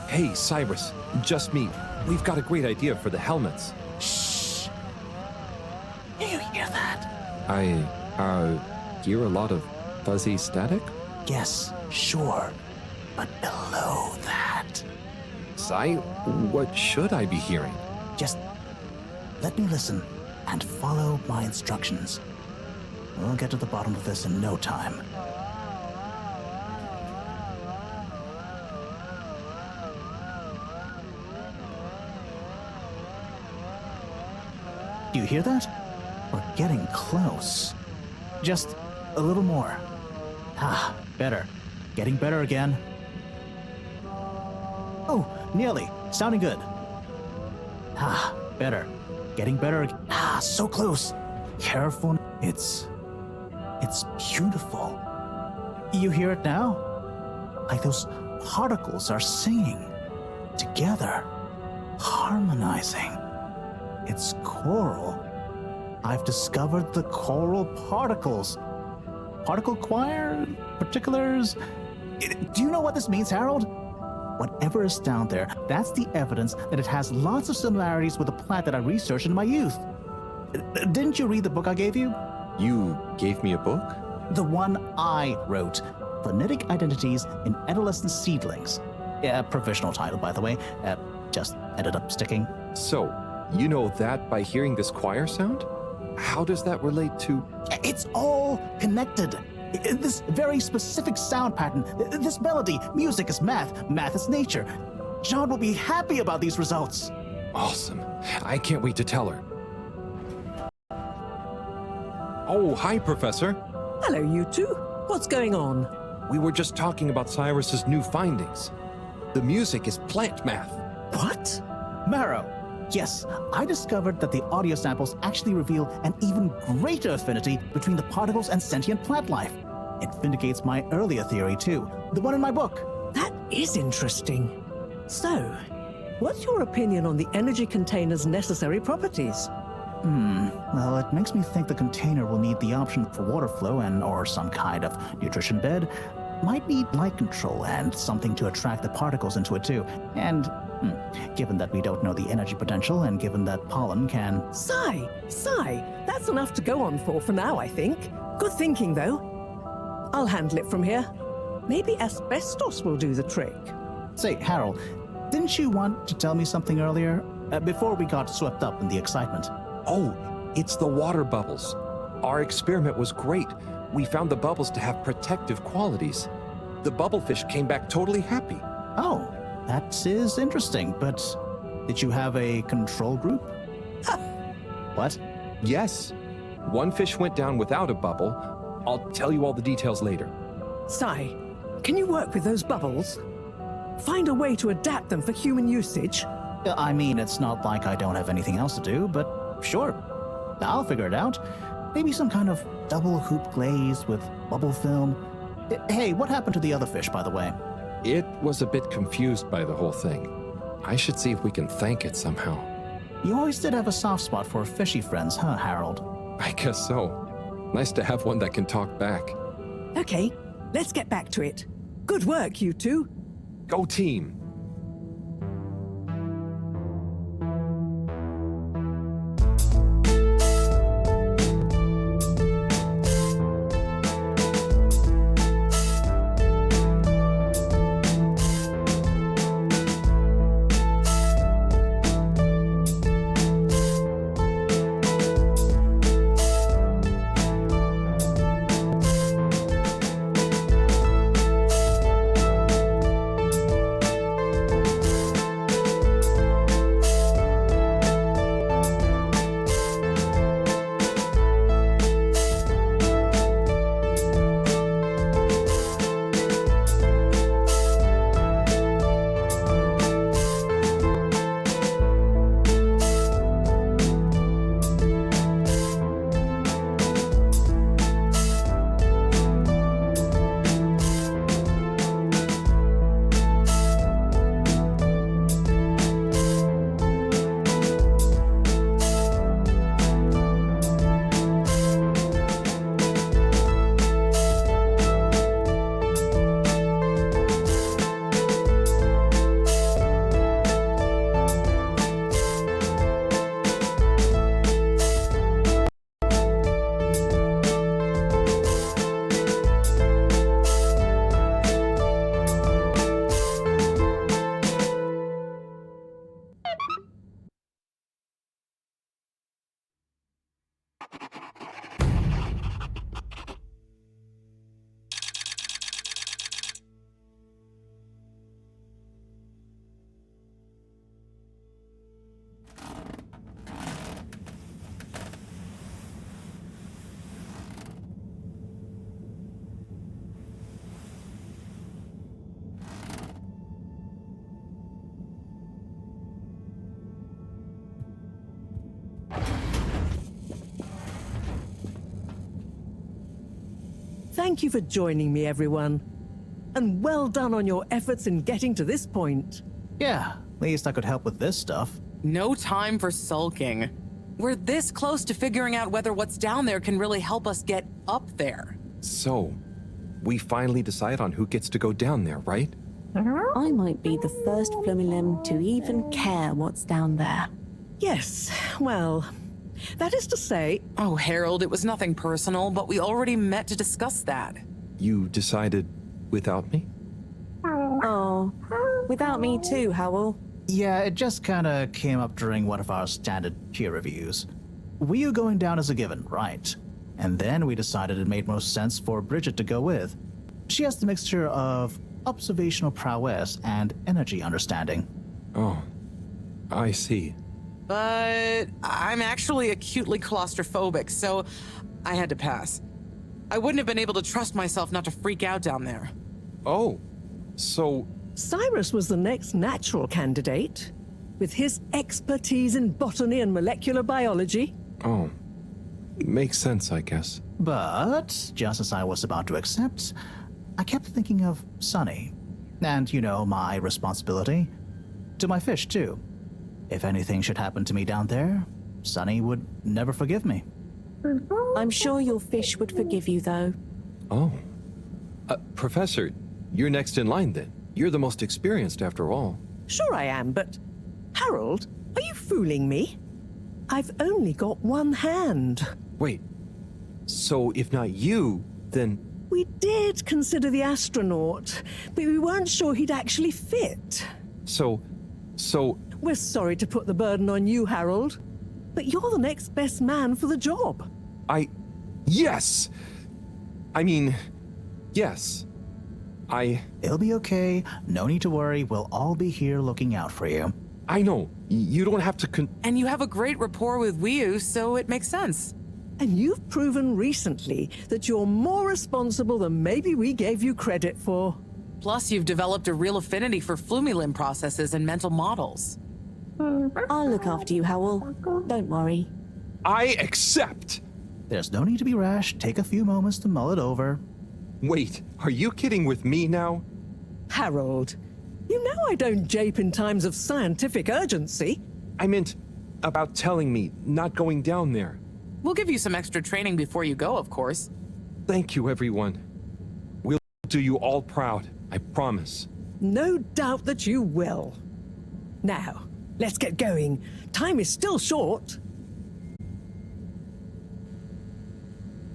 Hey, Cyrus, just me. We've got a great idea for the helmets. Shh. Do you hear that? I, hear a lot of fuzzy static? Yes, sure. But below that. Cy, what should I be hearing? Just let me listen and follow my instructions. We'll get to the bottom of this in no time. Do you hear that? We're getting close. Just a little more. Ah, better. Getting better again. Oh, nearly. Sounding good. Ah, better. Getting better. Ah, so close. Careful. It's beautiful. You hear it now? Like those particles are singing together, harmonizing. It's choral. I've discovered the choral particles. Particle choir? Particulars? Do you know what this means, Harold? Whatever is down there, that's the evidence that it has lots of similarities with the plant that I researched in my youth. Didn't you read the book I gave you? You gave me a book? The one I wrote. Phonetic Identities in Adolescent Seedlings. Provisional title, by the way. Just ended up sticking. So, you know that by hearing this choir sound? How does that relate to... It's all connected. This very specific sound pattern, this melody, music is math, math is nature. John will be happy about these results. Awesome. I can't wait to tell her. Oh, hi, Professor. Hello, you two. What's going on? We were just talking about Cyrus's new findings. The music is plant math. What? Marrow. Yes, I discovered that the audio samples actually reveal an even greater affinity between the particles and sentient plant life. It vindicates my earlier theory, too, the one in my book. That is interesting. So, what's your opinion on the energy container's necessary properties? Well, it makes me think the container will need the option for water flow or some kind of nutrition bed. Might need light control and something to attract the particles into it, too. And given that we don't know the energy potential and given that pollen can... Sigh, that's enough to go on for now, I think. Good thinking, though. I'll handle it from here. Maybe asbestos will do the trick. Say, Harold, didn't you want to tell me something earlier? Before we got swept up in the excitement. Oh, it's the water bubbles. Our experiment was great. We found the bubbles to have protective qualities. The bubblefish came back totally happy. Oh, that is interesting, but did you have a control group? What? Yes. One fish went down without a bubble. I'll tell you all the details later. Sigh, can you work with those bubbles? Find a way to adapt them for human usage? I mean, it's not like I don't have anything else to do, but sure. I'll figure it out. Maybe some kind of double hoop glaze with bubble film. Hey, what happened to the other fish, by the way? It was a bit confused by the whole thing. I should see if we can thank it somehow. You always did have a soft spot for fishy friends, huh, Harold? I guess so. Nice to have one that can talk back. Okay, let's get back to it. Good work, you two. Go team! Thank you for joining me, everyone. And well done on your efforts in getting to this point. Yeah, at least I could help with this stuff. No time for sulking. We're this close to figuring out whether what's down there can really help us get up there. So, we finally decide on who gets to go down there, right? I might be the first Flumilim to even care what's down there. Yes, well, that is to say, Oh, Harold, it was nothing personal, but we already met to discuss that. You decided without me? Oh, without me too, Howell. Yeah, it just kinda came up during one of our standard peer reviews. We are going down as a given, right? And then we decided it made most sense for Bridget to go with. She has the mixture of observational prowess and energy understanding. Oh, I see. But I'm actually acutely claustrophobic, so I had to pass. I wouldn't have been able to trust myself not to freak out down there. Oh, so Cyrus was the next natural candidate. With his expertise in botany and molecular biology. Oh, makes sense, I guess. But, just as I was about to accept, I kept thinking of Sunny. And, you know, my responsibility. To my fish, too. If anything should happen to me down there, Sunny would never forgive me. I'm sure your fish would forgive you, though. Oh. Professor, you're next in line then. You're the most experienced after all. Sure I am, but Harold, are you fooling me? I've only got one hand. Wait, so if not you, then... We did consider the astronaut, but we weren't sure he'd actually fit. So... We're sorry to put the burden on you, Harold, but you're the next best man for the job. Yes! I mean, yes. It'll be okay. No need to worry. We'll all be here looking out for you. I know. You don't have to And you have a great rapport with Wiu, so it makes sense. And you've proven recently that you're more responsible than maybe we gave you credit for. Plus, you've developed a real affinity for Flumilim processes and mental models. I'll look after you, Howell. Don't worry. I accept! There's no need to be rash. Take a few moments to mull it over. Wait, are you kidding with me now? Harold, you know I don't jape in times of scientific urgency. I meant about telling me, not going down there. We'll give you some extra training before you go, of course. Thank you, everyone. We'll do you all proud, I promise. No doubt that you will. Now, let's get going. Time is still short.